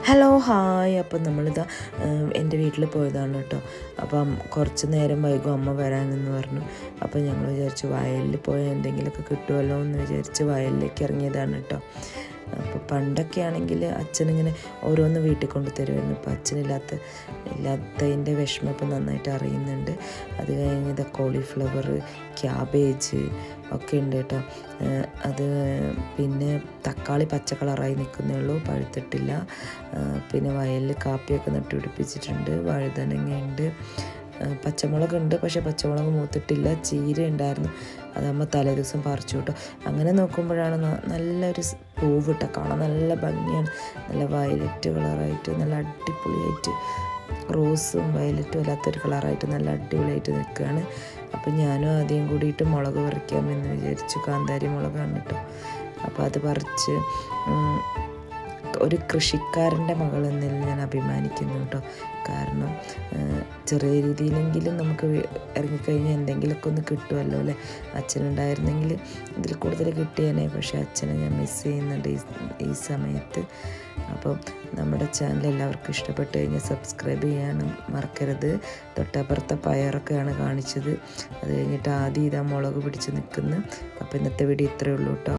Hello hi. അപ്പം നമ്മളിതാ എൻ്റെ വീട്ടിൽ പോയതാണ് കേട്ടോ. അപ്പം കുറച്ച് നേരം വൈകും അമ്മ വരാനെന്ന് പറഞ്ഞു. അപ്പം ഞങ്ങൾ വിചാരിച്ചു വയലിൽ പോയാൽ എന്തെങ്കിലുമൊക്കെ കിട്ടുമല്ലോ എന്ന് വിചാരിച്ച് വയലിലേക്ക് ഇറങ്ങിയതാണ് കേട്ടോ. അപ്പോൾ പണ്ടൊക്കെ ആണെങ്കിൽ അച്ഛനിങ്ങനെ ഓരോന്ന് വീട്ടിൽ കൊണ്ട് തരുമായിരുന്നു. ഇപ്പോൾ ഇല്ലാത്തതിൻ്റെ വിഷമം ഇപ്പം നന്നായിട്ട് അറിയുന്നുണ്ട്. അത് കഴിഞ്ഞത് കോളിഫ്ലവർ, ക്യാബേജ് ഒക്കെ ഉണ്ട് കേട്ടോ. അത് പിന്നെ തക്കാളി പച്ച കളറായി നിൽക്കുന്നേ ഉള്ളൂ, പഴുത്തിട്ടില്ല. പിന്നെ വയലിൽ കാപ്പിയൊക്കെ നട്ടുപിടിപ്പിച്ചിട്ടുണ്ട്. വഴുതനങ്ങയുണ്ട്, പച്ചമുളകുണ്ട്, പക്ഷേ പച്ചമുളക് മൂത്തിട്ടില്ല. ചീര ഉണ്ടായിരുന്നു, അതമ്മ തലേദിവസം പറിച്ചു കേട്ടോ. അങ്ങനെ നോക്കുമ്പോഴാണ് നല്ലൊരു പൂവ് കേട്ടോ, കാണാൻ നല്ല ഭംഗിയാണ്. നല്ല വയലറ്റ് കളറായിട്ട് നല്ല അടിപൊളിയായിട്ട്, റോസും വയലറ്റും അല്ലാത്തൊരു കളറായിട്ട് നല്ല അടിപൊളിയായിട്ട് നിൽക്കുകയാണ്. അപ്പം ഞാനും ആദ്യം കൂടിയിട്ട് മുളക് പറിക്കാമെന്ന് വിചാരിച്ചു. കാന്താരി മുളകാണ് കേട്ടോ. അപ്പോൾ അത് പറിച്ച് ഒരു കൃഷിക്കാരൻ്റെ മകൾ എന്നതിൽ ഞാൻ അഭിമാനിക്കുന്നു കേട്ടോ. കാരണം ചെറിയ രീതിയിലെങ്കിലും നമുക്ക് ഇറങ്ങിക്കഴിഞ്ഞാൽ എന്തെങ്കിലുമൊക്കെ ഒന്ന് കിട്ടുമല്ലോ അല്ലേ. അച്ഛനുണ്ടായിരുന്നെങ്കിൽ ഇതിൽ കൂടുതൽ കിട്ടിയേനെ, പക്ഷേ അച്ഛനെ ഞാൻ മിസ് ചെയ്യുന്നുണ്ട് ഈ സമയത്ത്. അപ്പം നമ്മുടെ ചാനൽ എല്ലാവർക്കും ഇഷ്ടപ്പെട്ട് കഴിഞ്ഞാൽ സബ്സ്ക്രൈബ് ചെയ്യാനും മറക്കരുത്. തൊട്ടപ്പുറത്തെ പയറൊക്കെയാണ് കാണിച്ചത്. അത് കഴിഞ്ഞിട്ട് ആദ്യം ഇതാ മുളക് പിടിച്ച് നിൽക്കുന്നു. അപ്പോൾ ഇന്നത്തെ വീഡിയോ ഇത്രയേ ഉള്ളൂ കേട്ടോ.